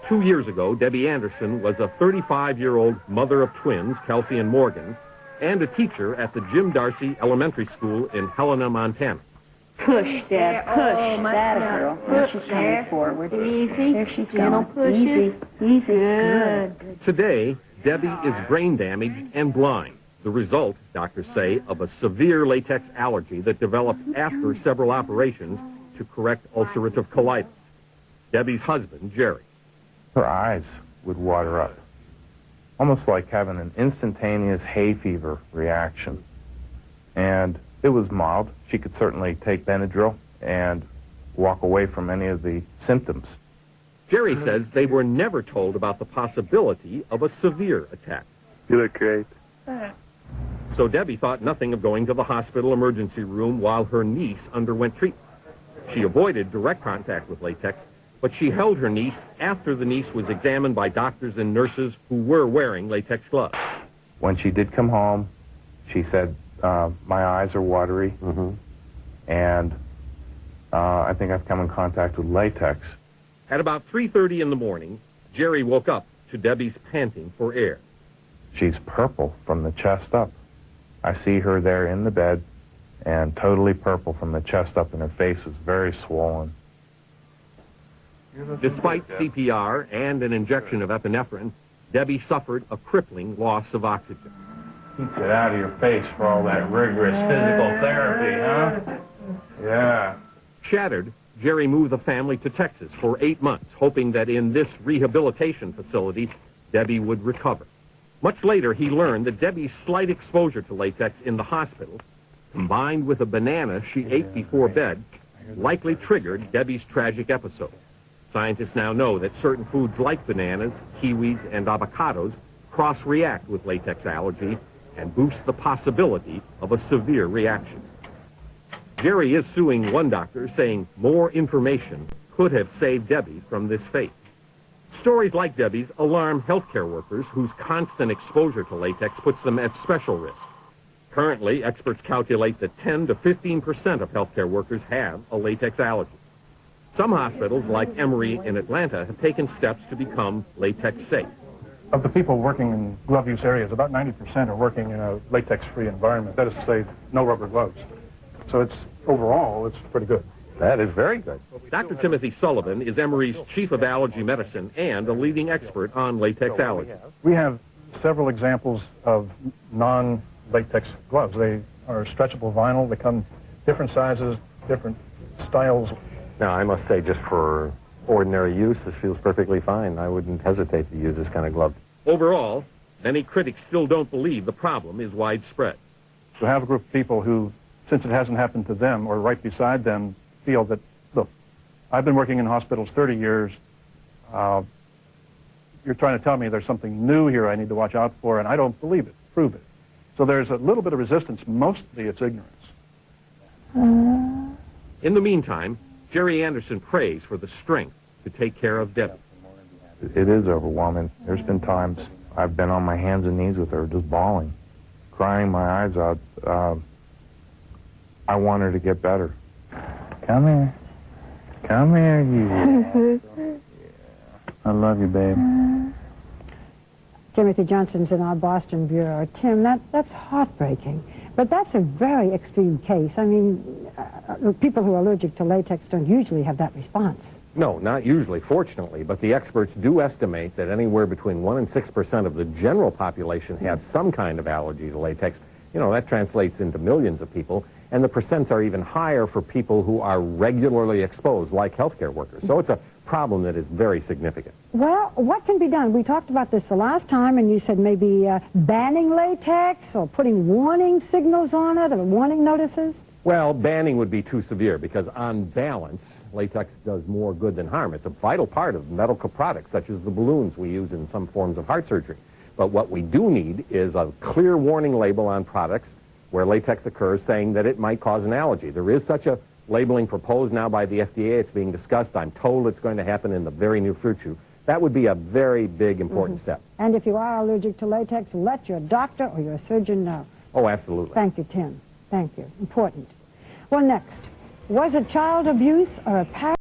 2 years ago, Debbie Anderson was a 35-year-old mother of twins, Kelsey and Morgan, and a teacher at the Jim Darcy Elementary School in Helena, Montana. Push, Dad, push. Oh, that girl. There she's coming forward. Easy. There she's going. Easy. Easy. Good. Today, Debbie is brain damaged and blind. The result, doctors say, of a severe latex allergy that developed after several operations to correct ulcerative colitis. Debbie's husband, Jerry. Her eyes would water up, almost like having an instantaneous hay fever reaction. And it was mild. She could certainly take Benadryl and walk away from any of the symptoms. Jerry says they were never told about the possibility of a severe attack. You look great. So Debbie thought nothing of going to the hospital emergency room while her niece underwent treatment. She avoided direct contact with latex, but she held her niece after the niece was examined by doctors and nurses who were wearing latex gloves. When she did come home, she said, my eyes are watery, and I think I've come in contact with latex. At about 3:30 in the morning, Jerry woke up to Debbie's panting for air. She's purple from the chest up. I see her there in the bed, and totally purple from the chest up, and her face is very swollen. Despite CPR and an injection of epinephrine, Debbie suffered a crippling loss of oxygen. Keeps it out of your face for all that rigorous physical therapy, huh? Yeah. Shattered, Jerry moved the family to Texas for 8 months, hoping that in this rehabilitation facility, Debbie would recover. Much later, he learned that Debbie's slight exposure to latex in the hospital, combined with a banana she ate before bed, likely triggered Debbie's tragic episode. Scientists now know that certain foods like bananas, kiwis, and avocados cross-react with latex allergy and boost the possibility of a severe reaction. Jerry is suing one doctor, saying more information could have saved Debbie from this fate. Stories like Debbie's alarm healthcare workers whose constant exposure to latex puts them at special risk. Currently, experts calculate that 10 to 15% of healthcare workers have a latex allergy. Some hospitals, like Emory in Atlanta, have taken steps to become latex safe. Of the people working in glove use areas, about 90% are working in a latex-free environment. That is to say, no rubber gloves. So overall, it's pretty good. That is very good. Dr. Timothy Sullivan is Emory's chief of allergy medicine and a leading expert on latex allergy. We have several examples of non-latex gloves. They are stretchable vinyl. They come different sizes, different styles. Now, I must say, just for ordinary use, this feels perfectly fine. I wouldn't hesitate to use this kind of glove. Overall, many critics still don't believe the problem is widespread. To have a group of people who, since it hasn't happened to them or right beside them, feel that, look, I've been working in hospitals 30 years. You're trying to tell me there's something new here I need to watch out for, and I don't believe it. Prove it. So there's a little bit of resistance. Mostly it's ignorance. In the meantime, Jerry Anderson prays for the strength to take care of Debbie. It is overwhelming. There's been times I've been on my hands and knees with her, just bawling, crying my eyes out. I want her to get better. Come here. Come here, you. I love you, babe. Timothy Johnson's in our Boston bureau. Tim, that's heartbreaking. But that's a very extreme case. I mean, people who are allergic to latex don't usually have that response. No, not usually, fortunately, but the experts do estimate that anywhere between 1% and 6% of the general population have some kind of allergy to latex. You know, that translates into millions of people, and the percents are even higher for people who are regularly exposed, like healthcare workers. So it's a problem that is very significant. Well, what can be done? We talked about this the last time, and you said maybe banning latex or putting warning signals on it or warning notices? Well, banning would be too severe because, on balance, latex does more good than harm. It's a vital part of medical products, such as the balloons we use in some forms of heart surgery. But what we do need is a clear warning label on products where latex occurs saying that it might cause an allergy. There is such a labeling proposed now by the FDA. It's being discussed. I'm told it's going to happen in the very near future. That would be a very big, important step. And if you are allergic to latex, let your doctor or your surgeon know. Oh, absolutely. Thank you, Tim. Thank you. Important. Well, next, was it child abuse or a parent?